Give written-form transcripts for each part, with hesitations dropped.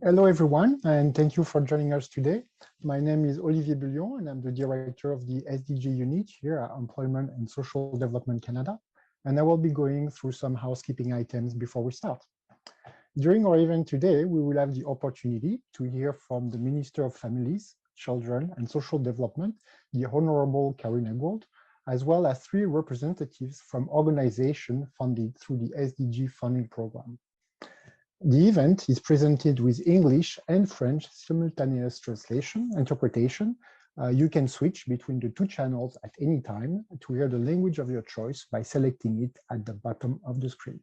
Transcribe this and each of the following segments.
Hello, everyone, and thank you for joining us today. My name is Olivier Bullion, and I'm the director of the SDG unit here at Employment and Social Development Canada. And I will be going through some housekeeping items before we start. During our event today, we will have the opportunity to hear from the Minister of Families, Children and Social Development, the Honorable Karina Gould, as well as 3 representatives from organizations funded through the SDG funding program. The event is presented with English and French simultaneous interpretation. You can switch between the 2 channels at any time to hear the language of your choice by selecting it at the bottom of the screen.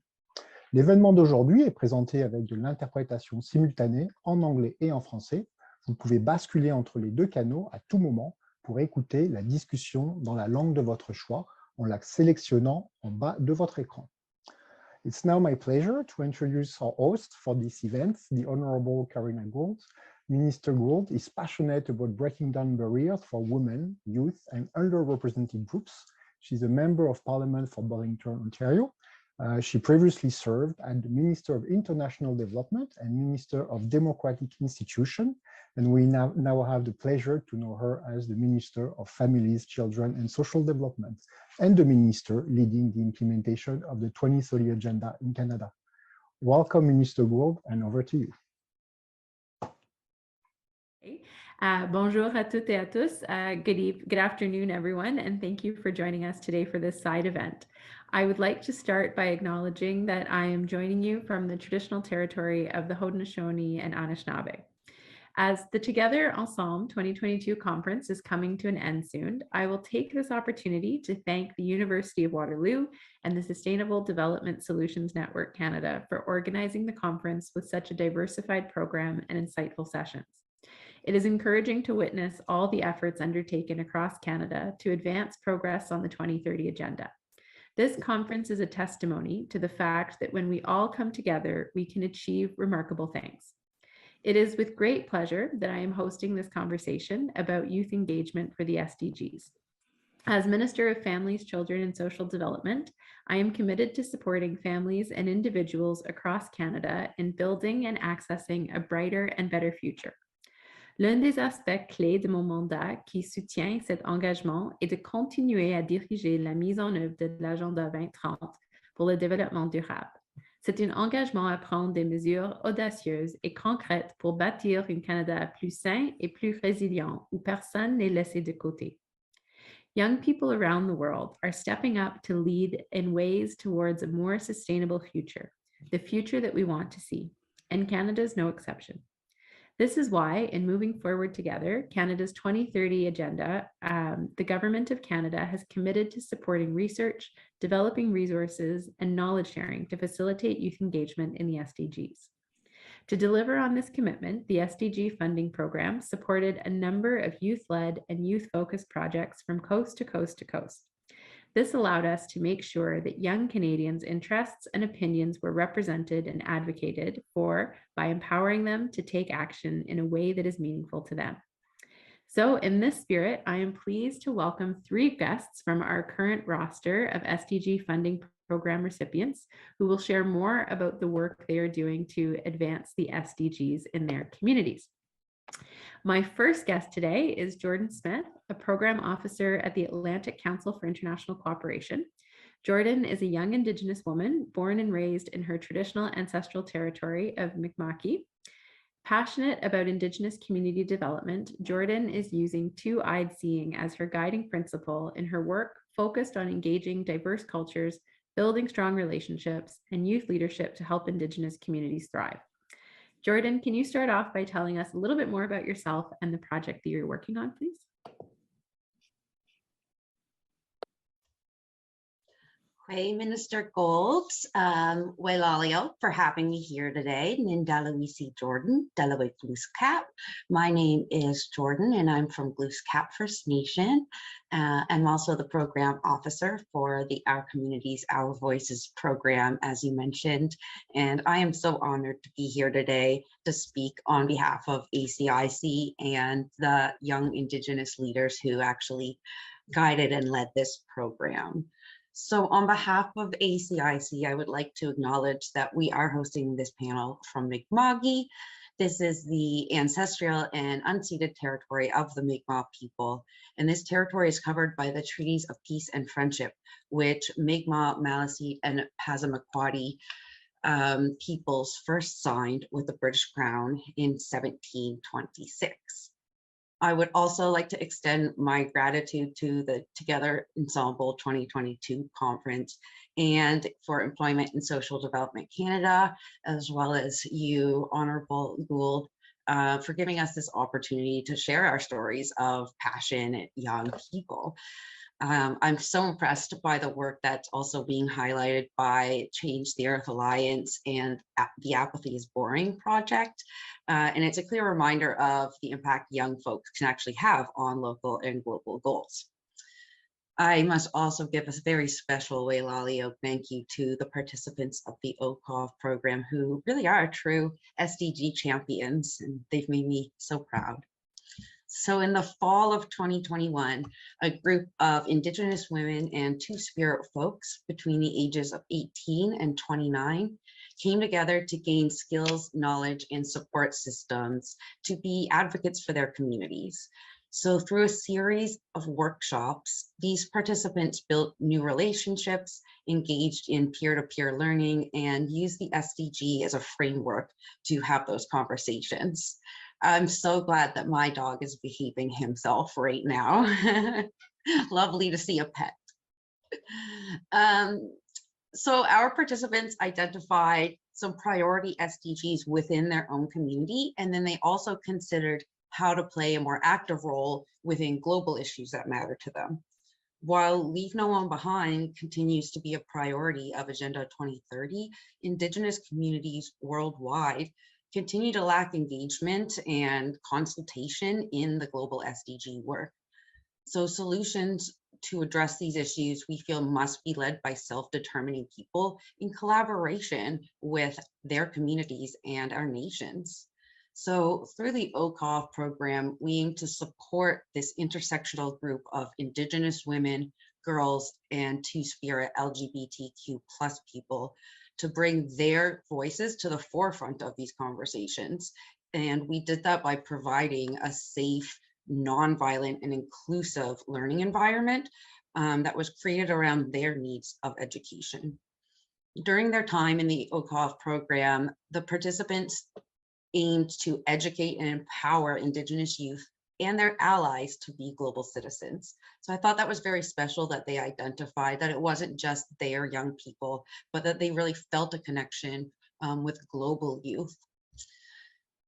L'événement d'aujourd'hui est présenté avec de l'interprétation simultanée en anglais et en français. Vous pouvez basculer entre les 2 canaux à tout moment pour écouter la discussion dans la langue de votre choix en la sélectionnant en bas de votre écran. It's now my pleasure to introduce our host for this event, the Honorable Karina Gould. Minister Gould is passionate about breaking down barriers for women, youth, and underrepresented groups. She's a member of Parliament for Burlington, Ontario. She previously served as the Minister of International Development and Minister of Democratic Institutions, and we now have the pleasure to know her as the Minister of Families, Children and Social Development, and the Minister leading the implementation of the 2030 Agenda in Canada. Welcome, Minister Gould, and over to you. Bonjour à toutes et à tous. Good afternoon, everyone, and thank you for joining us today for this side event. I would like to start by acknowledging that I am joining you from the traditional territory of the Haudenosaunee and Anishinaabe. As the Together Ensemble 2022 conference is coming to an end soon, I will take this opportunity to thank the University of Waterloo and the Sustainable Development Solutions Network Canada for organizing the conference with such a diversified program and insightful sessions. It is encouraging to witness all the efforts undertaken across Canada to advance progress on the 2030 Agenda. This conference is a testimony to the fact that when we all come together, we can achieve remarkable things. It is with great pleasure that I am hosting this conversation about youth engagement for the SDGs. As Minister of Families, Children and Social Development, I am committed to supporting families and individuals across Canada in building and accessing a brighter and better future. L'un des aspects clés de mon mandat qui soutient cet engagement est de continuer à diriger la mise en œuvre de l'Agenda 2030 pour le développement durable. C'est un engagement à prendre des mesures audacieuses et concrètes pour bâtir un Canada plus sain et plus résilient où personne n'est laissé de côté. Young people around the world are stepping up to lead in ways towards a more sustainable future, the future that we want to see, and Canada is no exception. This is why, in moving forward together, Canada's 2030 Agenda, the Government of Canada has committed to supporting research, developing resources, and knowledge sharing to facilitate youth engagement in the SDGs. To deliver on this commitment, the SDG funding program supported a number of youth-led and youth-focused projects from coast to coast to coast. This allowed us to make sure that young Canadians' interests and opinions were represented and advocated for by empowering them to take action in a way that is meaningful to them. So in this spirit, I am pleased to welcome 3 guests from our current roster of SDG funding program recipients who will share more about the work they are doing to advance the SDGs in their communities. My first guest today is Jordan Smith, a program officer at the Atlantic Council for International Cooperation. Jordan is a young Indigenous woman born and raised in her traditional ancestral territory of Mi'kmaq. Passionate about Indigenous community development, Jordan is using two-eyed seeing as her guiding principle in her work focused on engaging diverse cultures, building strong relationships, and youth leadership to help Indigenous communities thrive. Jordan, can you start off by telling us a little bit more about yourself and the project that you're working on, please? Hey, Minister Gould, Wailalio for having me here today. Nindalawisi Jordan, Delaware Glooscap. My name is Jordan and I'm from Glooscap First Nation. I'm also the program officer for the Our Communities, Our Voices program, as you mentioned. And I am so honored to be here today to speak on behalf of ACIC and the young Indigenous leaders who actually guided and led this program. So on behalf of ACIC, I would like to acknowledge that we are hosting this panel from Mi'kmaq, This is the ancestral and unceded territory of the Mi'kmaq people, and this territory is covered by the Treaties of Peace and Friendship, which Mi'kmaq, Maliseet, and Passamaquoddy peoples first signed with the British Crown in 1726. I would also like to extend my gratitude to the Together Ensemble 2022 conference and for Employment and Social Development Canada, as well as you, Honorable Gould, for giving us this opportunity to share our stories of passionate young people. I'm so impressed by the work that's also being highlighted by Change the Earth Alliance and the Apathy is Boring project. And it's a clear reminder of the impact young folks can actually have on local and global goals. I must also give a very special Wailalio thank you to the participants of the OCOV program, who really are true SDG champions, and they've made me so proud. So in the fall of 2021, a group of Indigenous women and Two-Spirit folks between the ages of 18 and 29 came together to gain skills, knowledge, and support systems to be advocates for their communities. So through a series of workshops, these participants built new relationships, engaged in peer-to-peer learning, and used the SDG as a framework to have those conversations. I'm so glad that my dog is behaving himself right now. Lovely to see a pet. So our participants identified some priority SDGs within their own community, and then they also considered how to play a more active role within global issues that matter to them. While Leave No One Behind continues to be a priority of Agenda 2030, Indigenous communities worldwide continue to lack engagement and consultation in the global SDG work. So solutions to address these issues, we feel, must be led by self-determining people in collaboration with their communities and our nations. So through the OCOV program, we aim to support this intersectional group of Indigenous women, girls, and Two-Spirit LGBTQ+ people to bring their voices to the forefront of these conversations. And we did that by providing a safe, nonviolent, and inclusive learning environment that was created around their needs of education. During their time in the OCOV program, the participants aimed to educate and empower Indigenous youth and their allies to be global citizens. So I thought that was very special that they identified that it wasn't just their young people, but that they really felt a connection with global youth.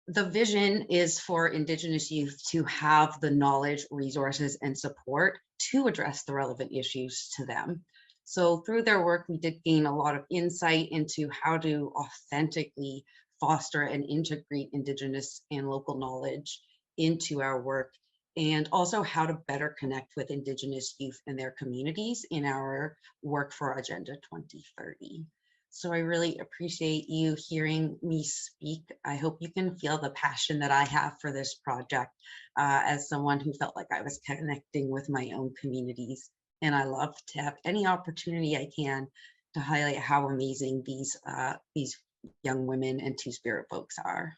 The vision is for Indigenous youth to have the knowledge, resources, and support to address the relevant issues to them. So through their work, we did gain a lot of insight into how to authentically foster and integrate Indigenous and local knowledge into our work, and also how to better connect with Indigenous youth and their communities in our work for Agenda 2030. So I really appreciate you hearing me speak. I hope you can feel the passion that I have for this project as someone who felt like I was connecting with my own communities. And I love to have any opportunity I can to highlight how amazing these young women and Two-Spirit folks are.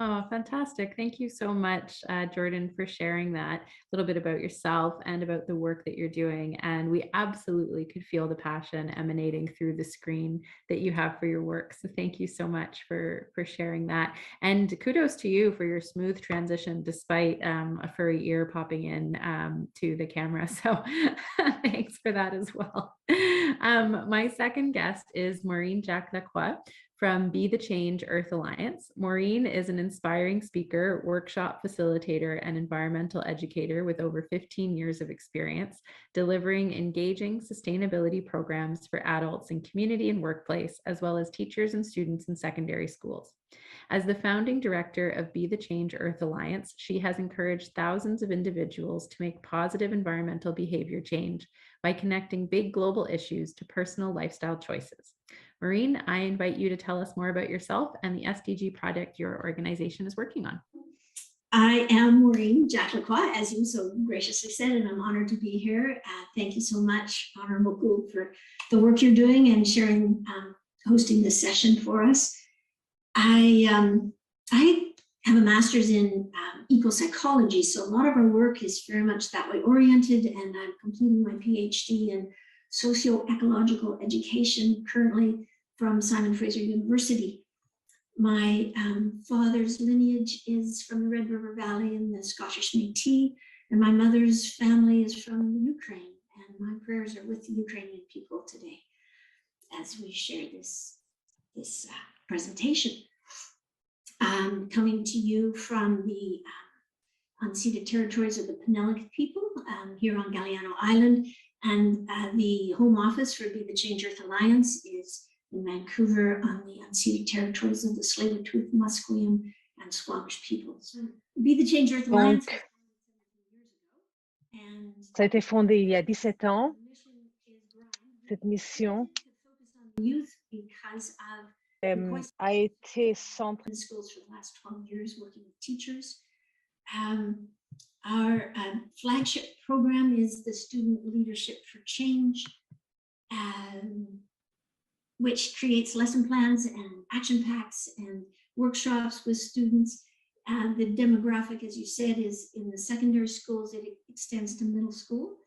Oh, fantastic. Thank you so much, Jordan, for sharing that, a little bit about yourself and about the work that you're doing. And we absolutely could feel the passion emanating through the screen that you have for your work. So thank you so much for sharing that. And kudos to you for your smooth transition, despite a furry ear popping in to the camera. So thanks for that as well. My second guest is Maureen Jacques-Lacroix from Be the Change Earth Alliance. Maureen is an inspiring speaker, workshop facilitator, and environmental educator with over 15 years of experience delivering engaging sustainability programs for adults in community and workplace, as well as teachers and students in secondary schools. As the founding director of Be the Change Earth Alliance, she has encouraged thousands of individuals to make positive environmental behavior change by connecting big global issues to personal lifestyle choices. Maureen, I invite you to tell us more about yourself and the SDG project your organization is working on. I am Maureen Jacques-Lacroix, as you so graciously said, and I'm honored to be here. Thank you so much, Honorable Gould, for the work you're doing and sharing, hosting this session for us. I have a master's in eco-psychology, so a lot of our work is very much that way oriented, and I'm completing my PhD in socio-ecological education currently from Simon Fraser University. My father's lineage is from the Red River Valley in the Scottish Métis, and my mother's family is from Ukraine, and my prayers are with the Ukrainian people today as we share this presentation. Coming to you from the unceded territories of the Penellic people here on Galiano Island, and the home office for Be the Change Earth Alliance is in Vancouver on the unceded territories of the Tsleil-Waututh, Musqueam, and Squamish peoples. Be the Change Earth Alliance. Ça a été fondé il y a 17 ans, cette mission a été centrée. Schools for the last 12 years working with teachers. Our flagship program is the Student Leadership for Change, which creates lesson plans and action packs and workshops with students. The demographic, as you said, is in the secondary schools. It extends to middle school.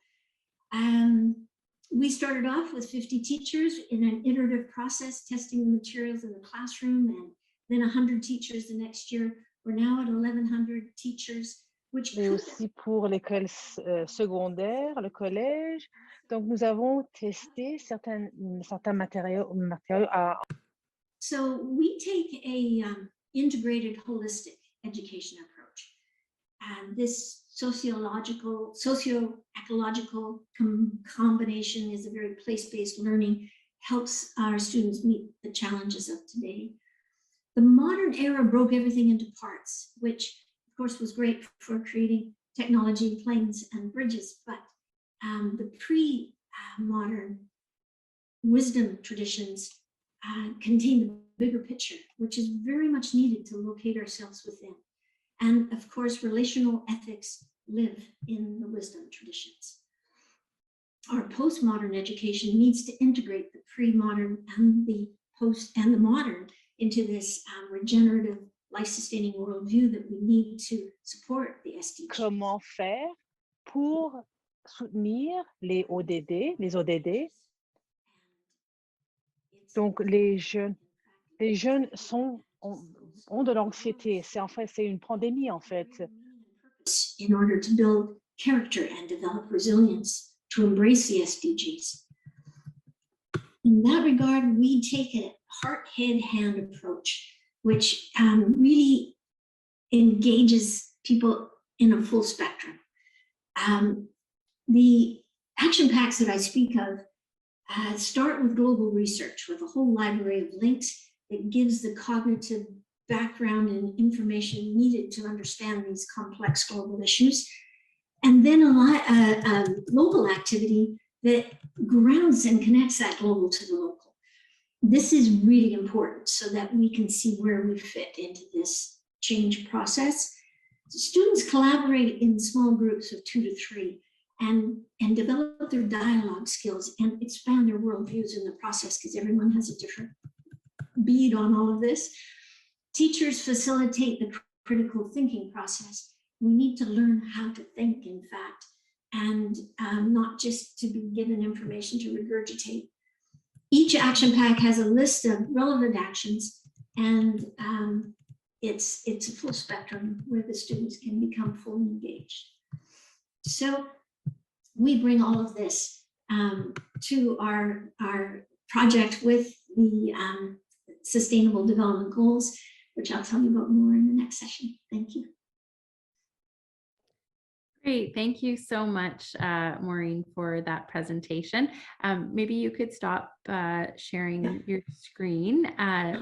We started off with 50 teachers in an iterative process, testing the materials in the classroom, and then 100 teachers the next year. We're now at 1,100 teachers, which Mais aussi pour l'école secondaire, le collège. Donc, nous avons testé certains matériaux à... So we take a integrated, holistic education approach. And this socio-ecological combination is a very place-based learning, helps our students meet the challenges of today. The modern era broke everything into parts, which of course was great for creating technology, planes and bridges, but the pre-modern wisdom traditions contain the bigger picture, which is very much needed to locate ourselves within. And of course, relational ethics live in the wisdom traditions. Our postmodern education needs to integrate the pre-modern and the post and the modern into this regenerative, life-sustaining worldview that we need to support the SDGs. Comment faire pour soutenir les ODD, les ODD? Donc, les jeunes ont de l'anxiété. C'est une pandémie, en fait. In order to build character and develop resilience to embrace the SDGs. In that regard, we take a heart, head, hand approach, which really engages people in a full spectrum. The action packs that I speak of start with global research, with a whole library of links that gives the cognitive background and information needed to understand these complex global issues. And then a local activity that grounds and connects that global to the local. This is really important so that we can see where we fit into this change process. Students collaborate in small groups of 2 to 3 and develop their dialogue skills and expand their worldviews in the process, because everyone has a different bead on all of this. Teachers facilitate the critical thinking process. We need to learn how to think, in fact, and not just to be given information to regurgitate. Each action pack has a list of relevant actions, and it's a full spectrum where the students can become fully engaged. So we bring all of this to our project with the Sustainable Development Goals, which I'll tell you about more in the next session. Thank you. Great. Thank you so much, Maureen, for that presentation. Maybe you could stop sharing your screen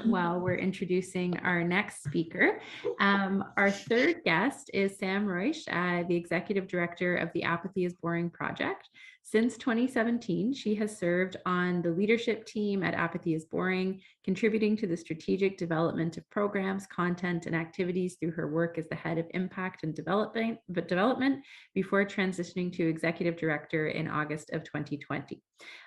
while we're introducing our next speaker. Our third guest is Sam Reusch, the Executive Director of the Apathy is Boring project. Since 2017, she has served on the leadership team at Apathy is Boring, contributing to the strategic development of programs, content, and activities through her work as the head of impact and development before transitioning to executive director in August of 2020.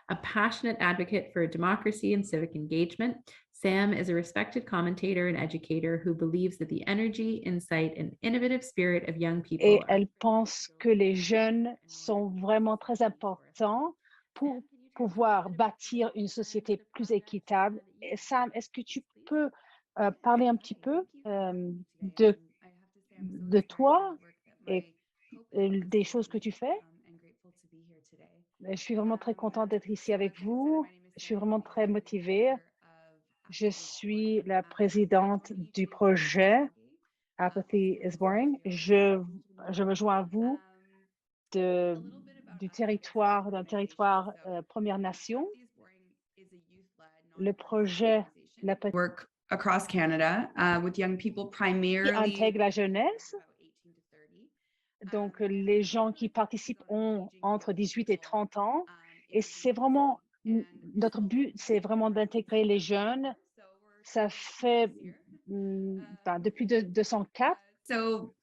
A passionate advocate for democracy and civic engagement, Sam is a respected commentator and educator who believes that the energy, insight, and innovative spirit of young people Et elle pense que les jeunes sont vraiment très importants pour pouvoir bâtir une société plus équitable. Et Sam, est-ce que tu peux parler un petit peu de toi et des choses que tu fais? Je suis vraiment très contente d'être ici avec vous. Je suis vraiment très motivée. Je suis la présidente du projet Apathy is Boring. Je me joins à vous d'un territoire Première Nation. Le projet l'Apathy work across Canada with young people primarily intègre la jeunesse. Donc, les gens qui participent ont entre 18 et 30 ans. Et c'est vraiment, notre but, c'est vraiment d'intégrer les jeunes. Ça fait depuis 204. So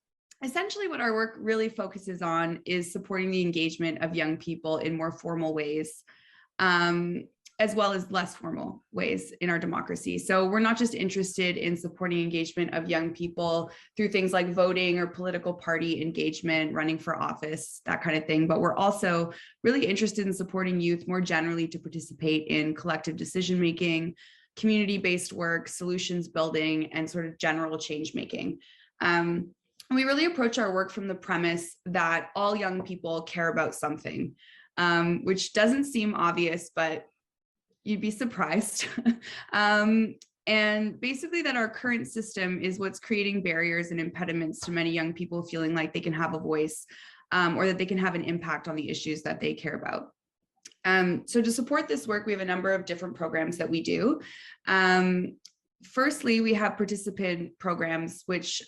essentially what our work really focuses on is supporting the engagement of young people in more formal ways, as well as less formal ways in our democracy. So we're not just interested in supporting engagement of young people through things like voting or political party engagement, running for office, that kind of thing, but we're also really interested in supporting youth more generally to participate in collective decision-making, community-based work, solutions building, and sort of general change-making. We really approach our work from the premise that all young people care about something, which doesn't seem obvious, but you'd be surprised. And basically that our current system is what's creating barriers and impediments to many young people feeling like they can have a voice or that they can have an impact on the issues that they care about. So to support this work, we have a number of different programs that we do. Firstly, we have participant programs, which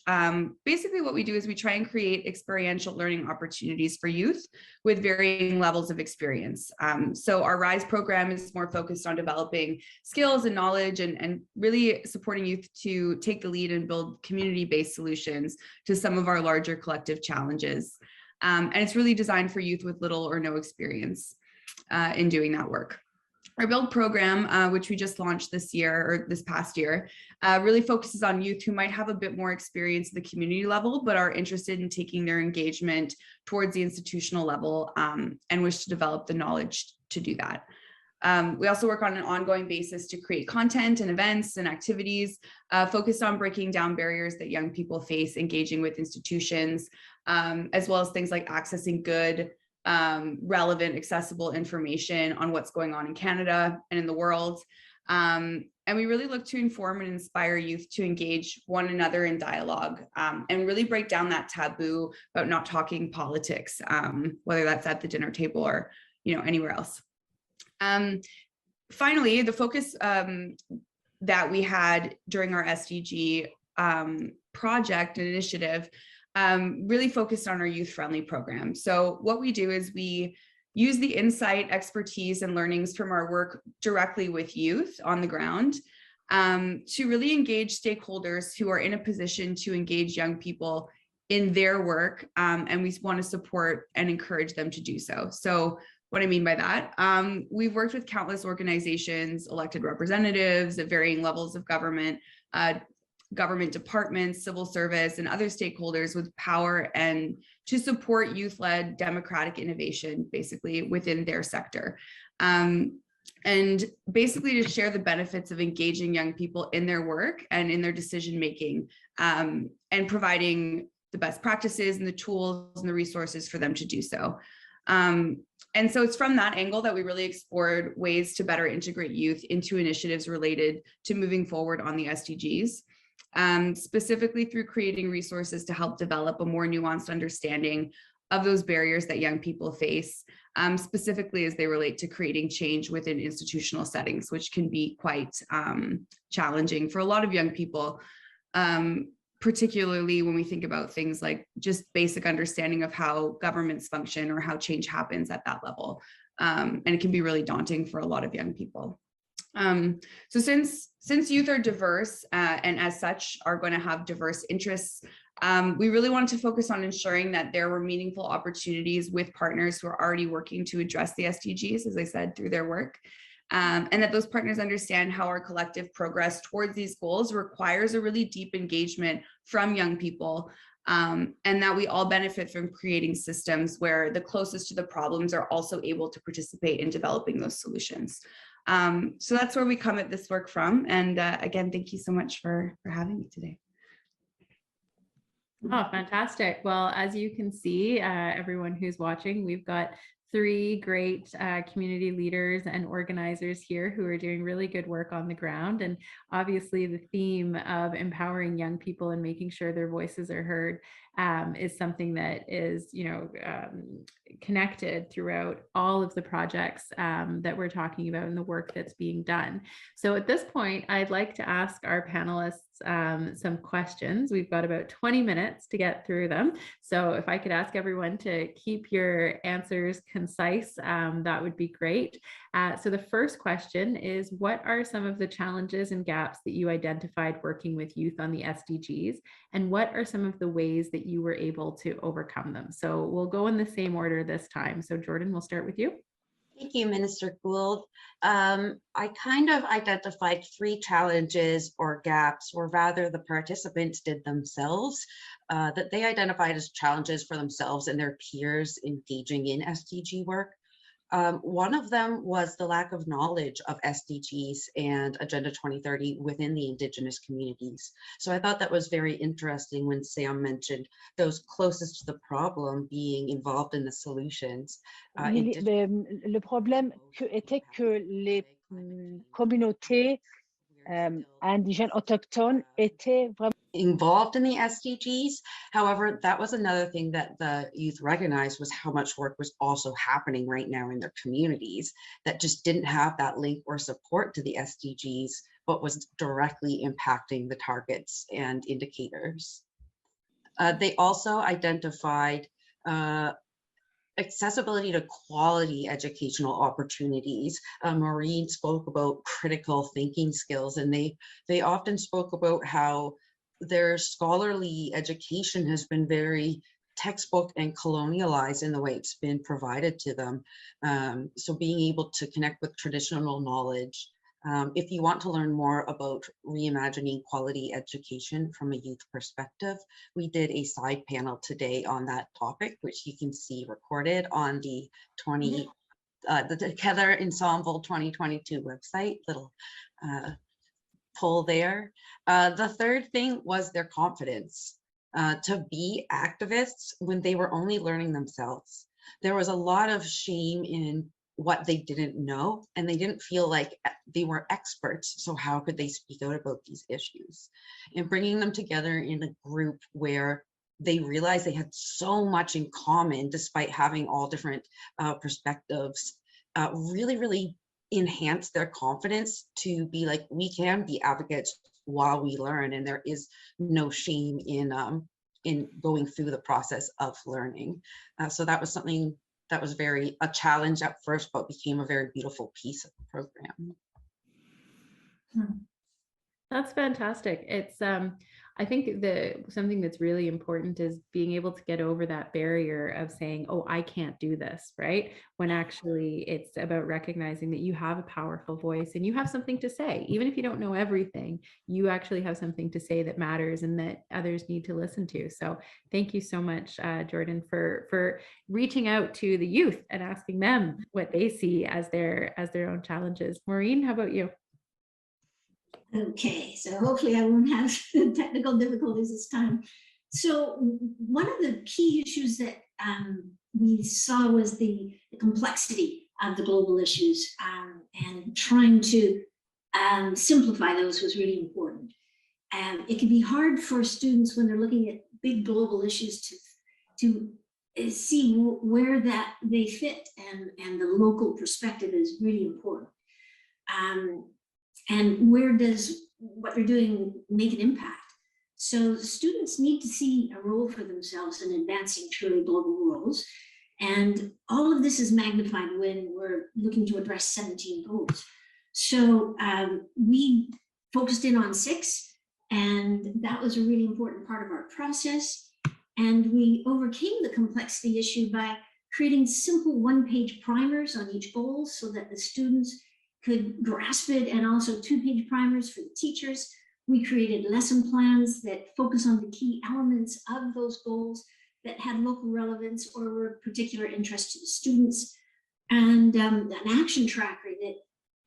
basically what we do is we try and create experiential learning opportunities for youth with varying levels of experience. So our RISE program is more focused on developing skills and knowledge and really supporting youth to take the lead and build community-based solutions to some of our larger collective challenges. And it's really designed for youth with little or no experience in doing that work. Our Build program, which we just launched this past year, really focuses on youth who might have a bit more experience at the community level, but are interested in taking their engagement towards the institutional level and wish to develop the knowledge to do that. We also work on an ongoing basis to create content and events and activities focused on breaking down barriers that young people face engaging with institutions, as well as things like accessing good, relevant, accessible information on what's going on in Canada and in the world. And we really look to inform and inspire youth to engage one another in dialogue and really break down that taboo about not talking politics, whether that's at the dinner table or anywhere else. Finally, the focus that we had during our SDG project and initiative really focused on our youth-friendly program. So what we do is we use the insight, expertise, and learnings from our work directly with youth on the ground to really engage stakeholders who are in a position to engage young people in their work, and we want to support and encourage them to do so. So what I mean by that, we've worked with countless organizations, elected representatives at varying levels of government, government departments, civil service, and other stakeholders with power and to support youth-led democratic innovation, basically within their sector. And basically to share the benefits of engaging young people in their work and in their decision-making and providing the best practices and the tools and the resources for them to do so. And so it's from that angle that we really explored ways to better integrate youth into initiatives related to moving forward on the SDGs. Specifically through creating resources to help develop a more nuanced understanding of those barriers that young people face, specifically as they relate to creating change within institutional settings, which can be quite challenging for a lot of young people, particularly when we think about things like just basic understanding of how governments function or how change happens at that level. And it can be really daunting for a lot of young people. So since youth are diverse and as such are going to have diverse interests, we really wanted to focus on ensuring that there were meaningful opportunities with partners who are already working to address the SDGs, as I said, through their work. and that those partners understand how our collective progress towards these goals requires a really deep engagement from young people, and that we all benefit from creating systems where the closest to the problems are also able to participate in developing those solutions. So that's where we come at this work from. And again, thank you so much for having me today. Oh, fantastic. Well, as you can see, everyone who's watching, we've got 3 great community leaders and organizers here who are doing really good work on the ground. And obviously the theme of empowering young people and making sure their voices are heard is something that is, connected throughout all of the projects that we're talking about and the work that's being done. So at this point, I'd like to ask our panelists some questions. We've got about 20 minutes to get through them. So if I could ask everyone to keep your answers concise, that would be great. So the first question is, what are some of the challenges and gaps that you identified working with youth on the SDGs? And what are some of the ways that you were able to overcome them? So we'll go in the same order this time. So Jordan, we'll start with you. Thank you, Minister Gould. I kind of identified 3 challenges or gaps, or rather the participants did themselves, that they identified as challenges for themselves and their peers engaging in SDG work. One of them was the lack of knowledge of SDGs and Agenda 2030 within the Indigenous communities. So I thought that was very interesting when Sam mentioned those closest to the problem being involved in the solutions. Le problème était que les communautés indigènes autochtones étaient vraiment involved in the SDGs. However, that was another thing that the youth recognized, was how much work was also happening right now in their communities that just didn't have that link or support to the SDGs, but was directly impacting the targets and indicators. They also identified accessibility to quality educational opportunities. Maureen spoke about critical thinking skills, and they often spoke about how their scholarly education has been very textbook and colonialized in the way it's been provided to them. So being able to connect with traditional knowledge. If you want to learn more about reimagining quality education from a youth perspective, we did a side panel today on that topic, which you can see recorded on the Together Ensemble 2022 website, little pull there. The third thing was their confidence to be activists when they were only learning themselves. There was a lot of shame in what they didn't know, and they didn't feel like they were experts. So how could they speak out about these issues? And bringing them together in a group where they realized they had so much in common, despite having all different perspectives, really enhance their confidence to be like, we can be advocates while we learn, and there is no shame in going through the process of learning. So that was something that was a challenge at first, but became a very beautiful piece of the program. That's fantastic. It's I think something that's really important is being able to get over that barrier of saying, oh, I can't do this, right? When actually it's about recognizing that you have a powerful voice and you have something to say. Even if you don't know everything, you actually have something to say that matters and that others need to listen to. So thank you so much, Jordan, for reaching out to the youth and asking them what they see as their own challenges. Maureen, how about you? Okay, so hopefully I won't have technical difficulties this time. So one of the key issues that we saw was the complexity of the global issues, and trying to simplify those was really important. It can be hard for students when they're looking at big global issues to see where that they fit, and the local perspective is really important. And where does what they're doing make an impact? So students need to see a role for themselves in advancing truly global roles. And all of this is magnified when we're looking to address 17 goals. So we focused in on 6, and that was a really important part of our process. And we overcame the complexity issue by creating simple one-page primers on each goal so that the students could grasp it, and also 2-page primers for the teachers. We created lesson plans that focus on the key elements of those goals that had local relevance or were of particular interest to the students, and an action tracker that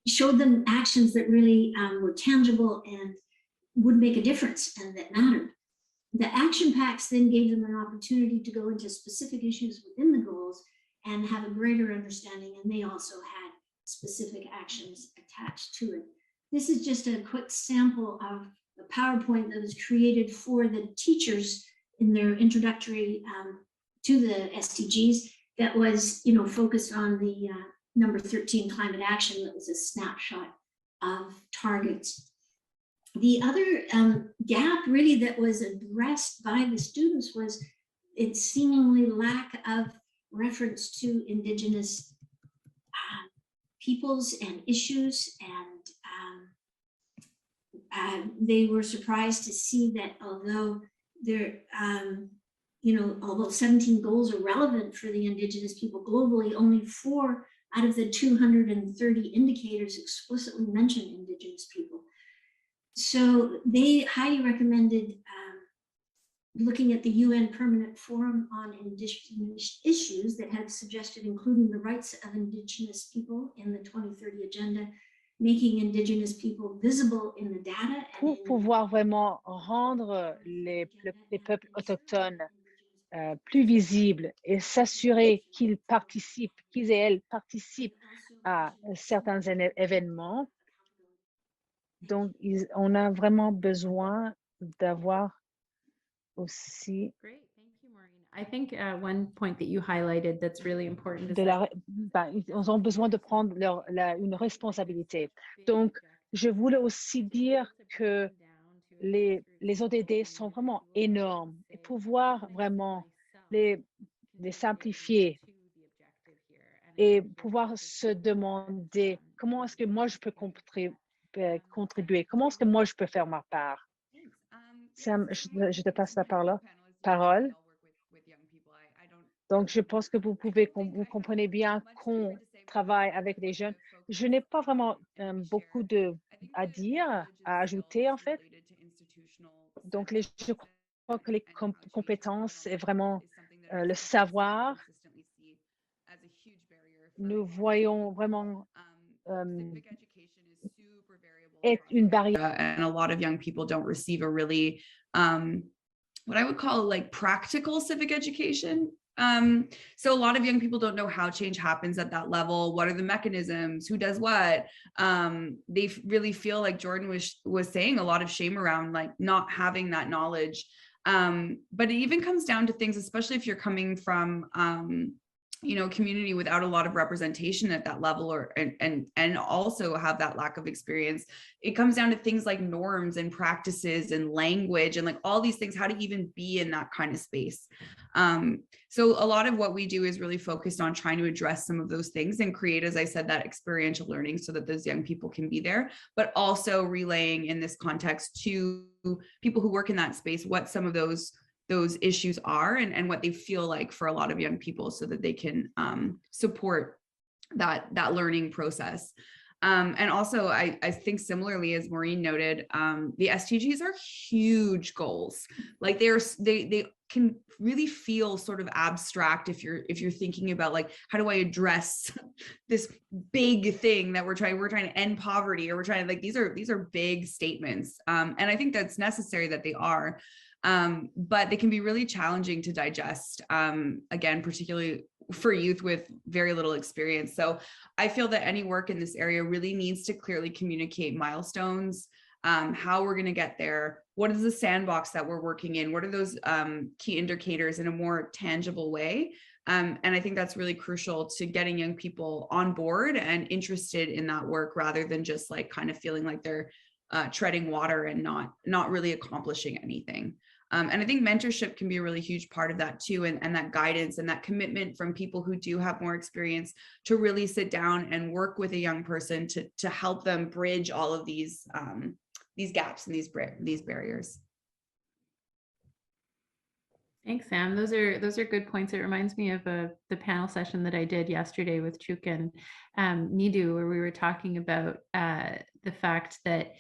showed them actions that really were tangible and would make a difference and that mattered. The action packs then gave them an opportunity to go into specific issues within the goals and have a greater understanding, and they also had specific actions attached to it. This is just a quick sample of the PowerPoint that was created for the teachers in their introductory to the SDGs that was, focused on the number 13 climate action. That was a snapshot of targets. The other gap really that was addressed by the students was its seemingly lack of reference to Indigenous peoples and issues, and they were surprised to see that although although 17 goals are relevant for the Indigenous people globally, only 4 out of the 230 indicators explicitly mention Indigenous people. So they highly recommended looking at the UN Permanent Forum on Indigenous Issues that had suggested including the rights of Indigenous people in the 2030 agenda, making Indigenous people visible in the data. Pour pouvoir vraiment rendre les peuples autochtones plus visibles et s'assurer qu'ils participent, qu'ils et elles participent à certains événements. Donc, on a vraiment besoin d'avoir aussi Great, thank you, Maureen. I think one point that you highlighted that's really important is ils ont besoin de prendre une responsabilité. Donc, je voulais aussi dire que les ODD sont vraiment énormes et pouvoir vraiment les simplifier et pouvoir se demander comment est-ce que moi je peux contribuer, comment est-ce que moi je peux faire ma part. Sam, je te passe la parole. Donc, je pense que vous comprenez bien qu'on travaille avec les jeunes. Je n'ai pas vraiment beaucoup à dire, à ajouter en fait. Donc, je crois que les compétences et vraiment le savoir, nous voyons vraiment être une barrière. And a lot of young people don't receive a really, what I would call like practical civic education. So a lot of young people don't know how change happens at that level. What are the mechanisms? Who does what? They really feel like Jordan was saying, a lot of shame around like not having that knowledge. But it even comes down to things, especially if you're coming from community without a lot of representation at that level, and also have that lack of experience. It comes down to things like norms and practices and language and like all these things, how to even be in that kind of space. So a lot of what we do is really focused on trying to address some of those things and create, as I said, that experiential learning so that those young people can be there, but also relaying in this context to people who work in that space what some of those issues are and what they feel like for a lot of young people so that they can support that learning process. And also, I think similarly, as Maureen noted, the SDGs are huge goals. Like they can really feel sort of abstract if you're thinking about like, how do I address this big thing that we're trying to end poverty, or we're trying to like, these are big statements. And I think that's necessary that they are. But they can be really challenging to digest, again, particularly for youth with very little experience. So I feel that any work in this area really needs to clearly communicate milestones, how we're going to get there, what is the sandbox that we're working in, what are those key indicators in a more tangible way. And I think that's really crucial to getting young people on board and interested in that work, rather than just like kind of feeling like they're treading water and not really accomplishing anything. And I think mentorship can be a really huge part of that too, and that guidance and that commitment from people who do have more experience to really sit down and work with a young person to help them bridge all of these gaps and these barriers. Thanks, Sam. Those are good points. It reminds me of the panel session that I did yesterday with Chuk and Nidu, where we were talking about the fact that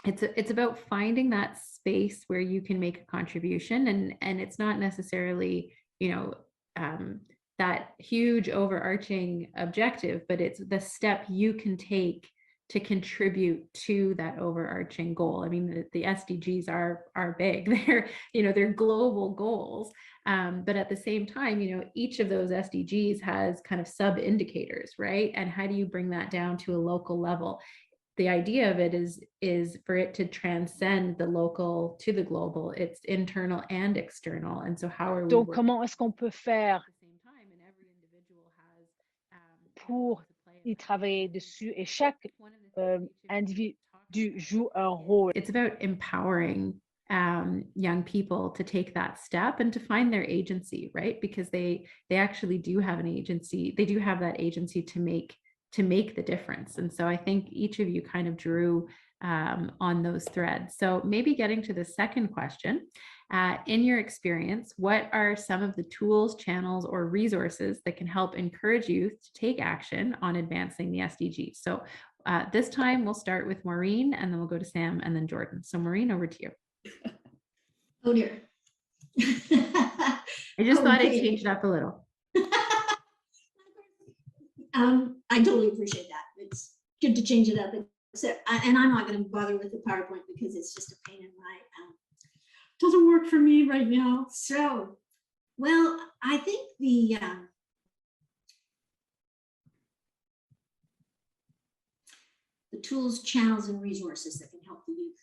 it's about finding that space where you can make a contribution, and it's not necessarily, that huge overarching objective, but it's the step you can take to contribute to that overarching goal. I mean, the SDGs are big. They're global goals. But at the same time, each of those SDGs has kind of sub indicators, right? And how do you bring that down to a local level? The idea of it is for it to transcend the local to the global. It's internal and external. And so how are we Donc, working comment est-ce qu'on peut faire at the same time? And every individual has pour y travailler dessus, et chaque one of the things each of you individu talked joue un about rôle. it's about empowering young people to take that step and to find their agency, right? Because they actually do have an agency. They do have that agency to make the difference. And so I think each of you kind of drew on those threads. So maybe getting to the second question, in your experience, what are some of the tools, channels, or resources that can help encourage youth to take action on advancing the SDGs? So this time we'll start with Maureen, and then we'll go to Sam and then Jordan. So Maureen, over to you. Oh dear. I just thought I'd change it up a little. I totally appreciate that. It's good to change it up. And I'm not going to bother with the PowerPoint because it's just a pain in my, doesn't work for me right now. So, well, I think the tools, channels, and resources that can help the youth.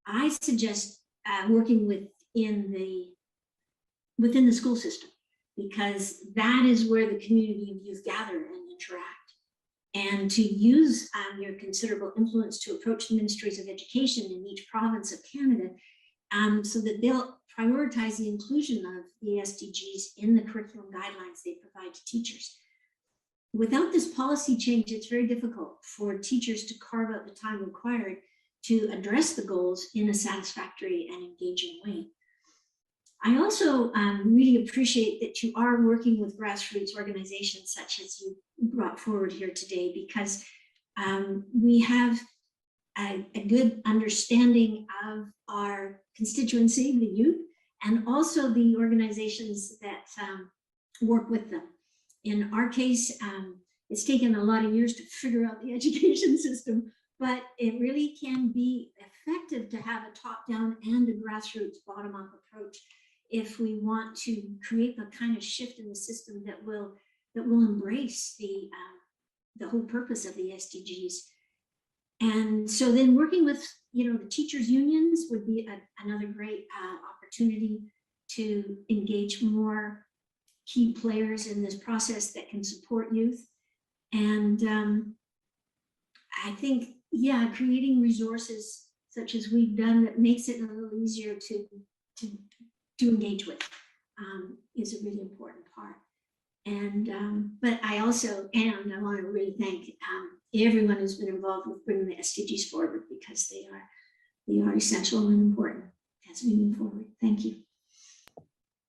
I suggest working within the school system, because that is where the community of youth gather and interact, and to use your considerable influence to approach the ministries of education in each province of Canada, so that they'll prioritize the inclusion of the SDGs in the curriculum guidelines they provide to teachers. Without this policy change, it's very difficult for teachers to carve out the time required to address the goals in a satisfactory and engaging way. I also really appreciate that you are working with grassroots organizations such as you brought forward here today, because we have a good understanding of our constituency, the youth, and also the organizations that work with them. In our case, it's taken a lot of years to figure out the education system, but it really can be effective to have a top-down and a grassroots bottom-up approach if we want to create the kind of shift in the system that will embrace the whole purpose of the SDGs. And so then working with the teachers unions would be another great opportunity to engage more key players in this process that can support youth. And I think, creating resources such as we've done that makes it a little easier to engage with is a really important part. And but I want to really thank everyone who's been involved with bringing the SDGs forward, because they are essential and important as we move forward. Thank you.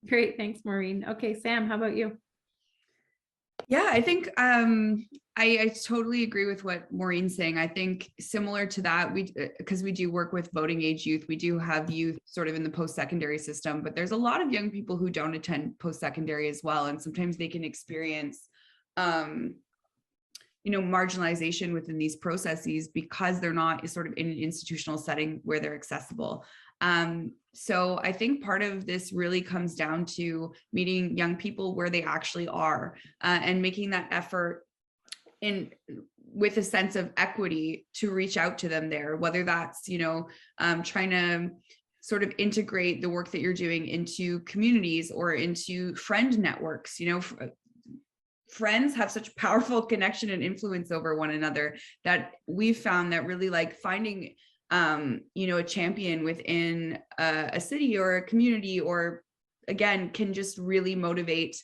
Great, thanks, Maureen. Okay, Sam, how about you? Yeah, I think I totally agree with what Maureen's saying. I think similar to that, because we do work with voting age youth, we do have youth sort of in the post-secondary system, but there's a lot of young people who don't attend post-secondary as well. And sometimes they can experience, marginalization within these processes because they're not sort of in an institutional setting where they're accessible. So I think part of this really comes down to meeting young people where they actually are, and making that effort with a sense of equity to reach out to them there, whether that's, trying to sort of integrate the work that you're doing into communities or into friend networks. Friends have such powerful connection and influence over one another that we've found that really finding a champion within a city or a community, or again, can just really motivate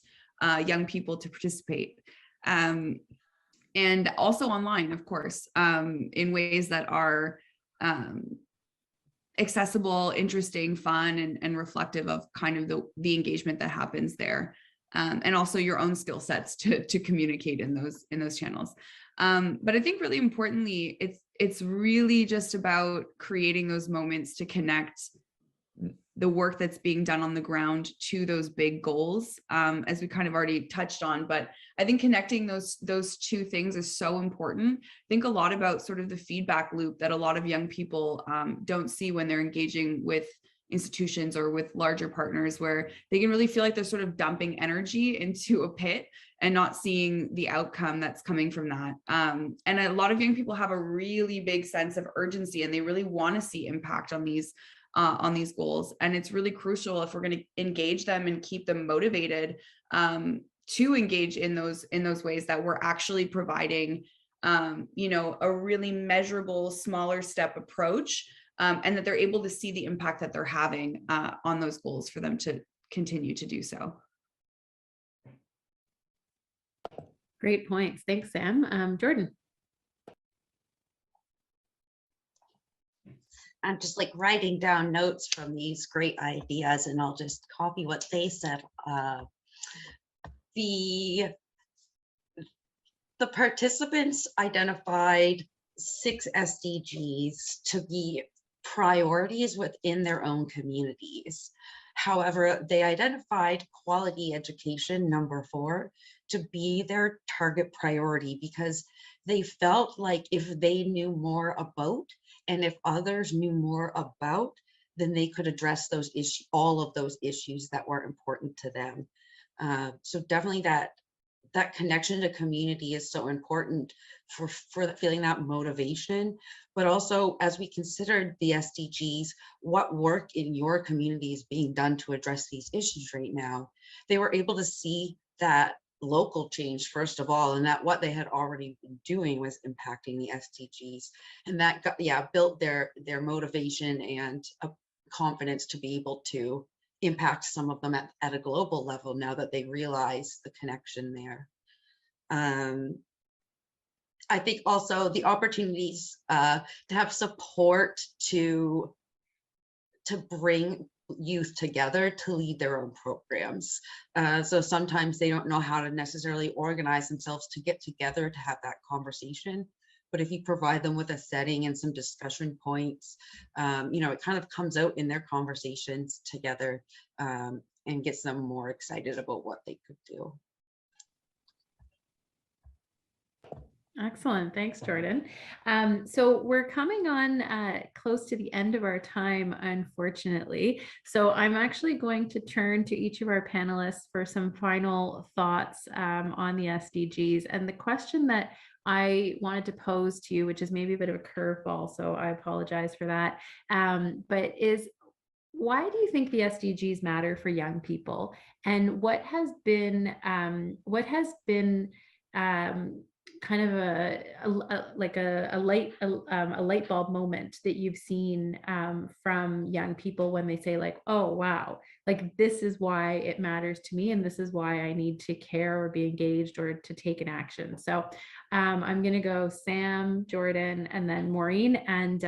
young people to participate. And also online, of course, in ways that are accessible, interesting, fun, and reflective of kind of the engagement that happens there. And also your own skill sets to communicate in those channels. But I think really importantly, it's really just about creating those moments to connect the work that's being done on the ground to those big goals, as we kind of already touched on. But I think connecting those two things is so important. Think a lot about sort of the feedback loop that a lot of young people don't see when they're engaging with institutions or with larger partners, where they can really feel like they're sort of dumping energy into a pit and not seeing the outcome that's coming from that. And a lot of young people have a really big sense of urgency, and they really want to see impact on these goals. And it's really crucial, if we're going to engage them and keep them motivated to engage in those ways, that we're actually providing a really measurable, smaller step approach, and that they're able to see the impact that they're having on those goals for them to continue to do so. Great points. Thanks, Sam. Jordan. I'm just like writing down notes from these great ideas, and I'll just copy what they said. The participants identified 6 SDGs to be priorities within their own communities. However, they identified quality education, number 4, to be their target priority, because they felt like if they knew more about, and if others knew more about, then they could address those issues, all of those issues that were important to them. So definitely that connection to community is so important for feeling that motivation. But also, as we considered the SDGs, what work in your community is being done to address these issues right now, they were able to see that local change, first of all, and that what they had already been doing was impacting the SDGs, and that built their motivation and confidence to be able to impact some of them at a global level, now that they realize the connection there. I think also the opportunities to have support to bring youth together to lead their own programs. So sometimes they don't know how to necessarily organize themselves to get together to have that conversation. But if you provide them with a setting and some discussion points, it kind of comes out in their conversations together, and gets them more excited about what they could do. Excellent. Thanks, Jordan. So we're coming on close to the end of our time, unfortunately. So I'm actually going to turn to each of our panelists for some final thoughts on the SDGs. And the question that I wanted to pose to you, which is maybe a bit of a curveball, so I apologize for that, but is, why do you think the SDGs matter for young people? And what has been kind of a light bulb moment that you've seen from young people when they say, like, oh wow, like this is why it matters to me, and this is why I need to care or be engaged or to take an action. So I'm going to go Sam, Jordan, and then Maureen, and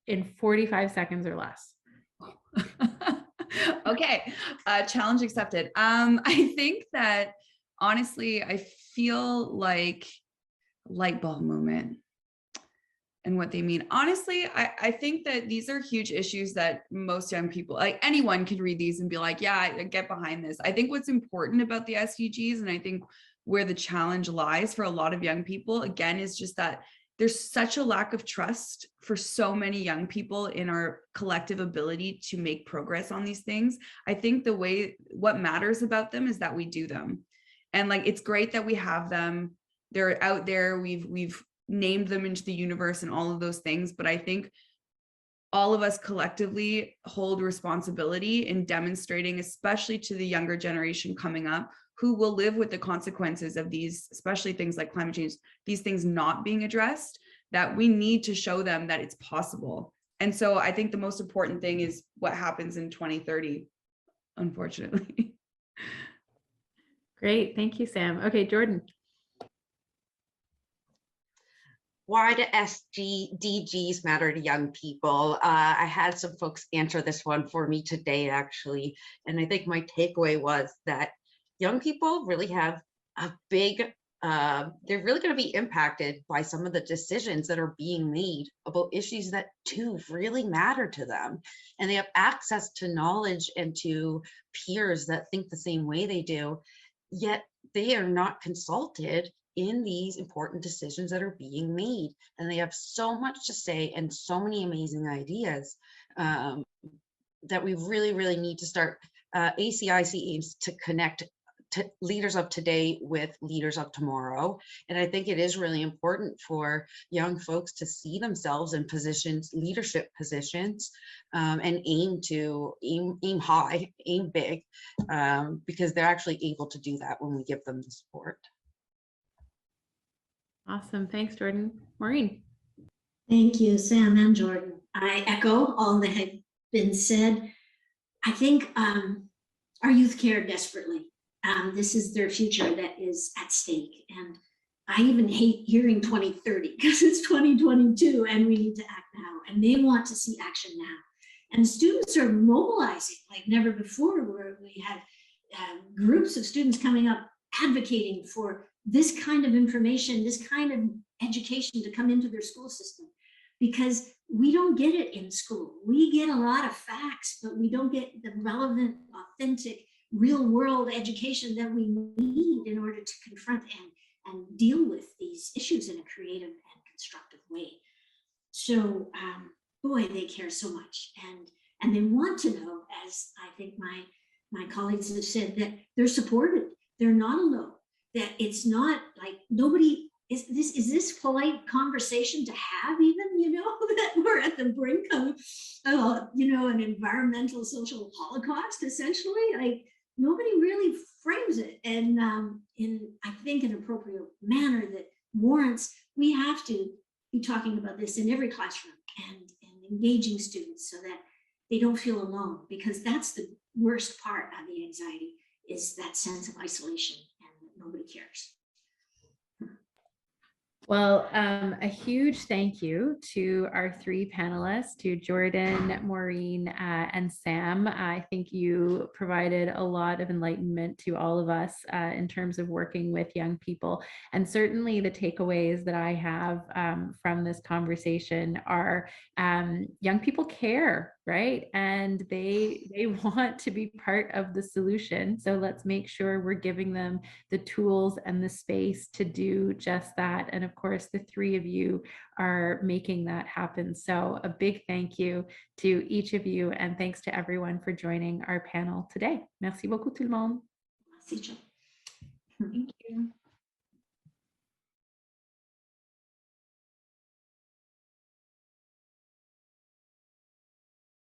in 45 seconds or less. Okay, challenge accepted. I think that honestly, I feel like light bulb moment and what they mean. Honestly, I think that these are huge issues that most young people, like anyone could read these and be like, yeah, I get behind this. I think what's important about the SDGs, and I think where the challenge lies for a lot of young people, again, is just that there's such a lack of trust for so many young people in our collective ability to make progress on these things. I think what matters about them is that we do them. And like, it's great that we have them. They're out there. We've named them into the universe and all of those things. But I think all of us collectively hold responsibility in demonstrating, especially to the younger generation coming up, who will live with the consequences of these, especially things like climate change, these things not being addressed, that we need to show them that it's possible. And so I think the most important thing is what happens in 2030, unfortunately. Great. Thank you, Sam. Okay, Jordan. why do SDGs matter to young people? I had some folks answer this one for me today, actually. And I think my takeaway was that young people really have a big, they're really going to be impacted by some of the decisions that are being made about issues that do really matter to them. And they have access to knowledge and to peers that think the same way they do, yet they are not consulted in these important decisions that are being made. And they have so much to say and so many amazing ideas that we really, really need to start. ACIC aims to connect leaders of today with leaders of tomorrow. And I think it is really important for young folks to see themselves in positions, leadership positions, and aim high, aim big, because they're actually able to do that when we give them the support. Awesome. Thanks, Jordan. Maureen. Thank you, Sam and Jordan. I echo all that had been said. I think our youth care desperately. This is their future that is at stake. And I even hate hearing 2030 because it's 2022 and we need to act now. And they want to see action now. And students are mobilizing like never before, where we had groups of students coming up advocating for this kind of information, this kind of education to come into their school system, because we don't get it in school. We get a lot of facts, but we don't get the relevant, authentic, real world education that we need in order to confront and deal with these issues in a creative and constructive way. So boy, they care so much. And they want to know, as I think my colleagues have said, that they're supported, they're not alone, that it's not like nobody, is this polite conversation to have even, you know, that we're at the brink of, you know, an environmental social holocaust, essentially. Like nobody really frames it in I think an appropriate manner that warrants, we have to be talking about this in every classroom and engaging students so that they don't feel alone, because that's the worst part of the anxiety, is that sense of isolation and nobody cares. Well, a huge thank you to our three panelists, to Jordan, Maureen, and Sam. I think you provided a lot of enlightenment to all of us in terms of working with young people. And certainly the takeaways that I have from this conversation are young people care, right? And they want to be part of the solution. So let's make sure we're giving them the tools and the space to do just that. And of course, the three of you are making that happen. So a big thank you to each of you, and thanks to everyone for joining our panel today. Merci beaucoup tout le monde. Merci, Jill. Thank you.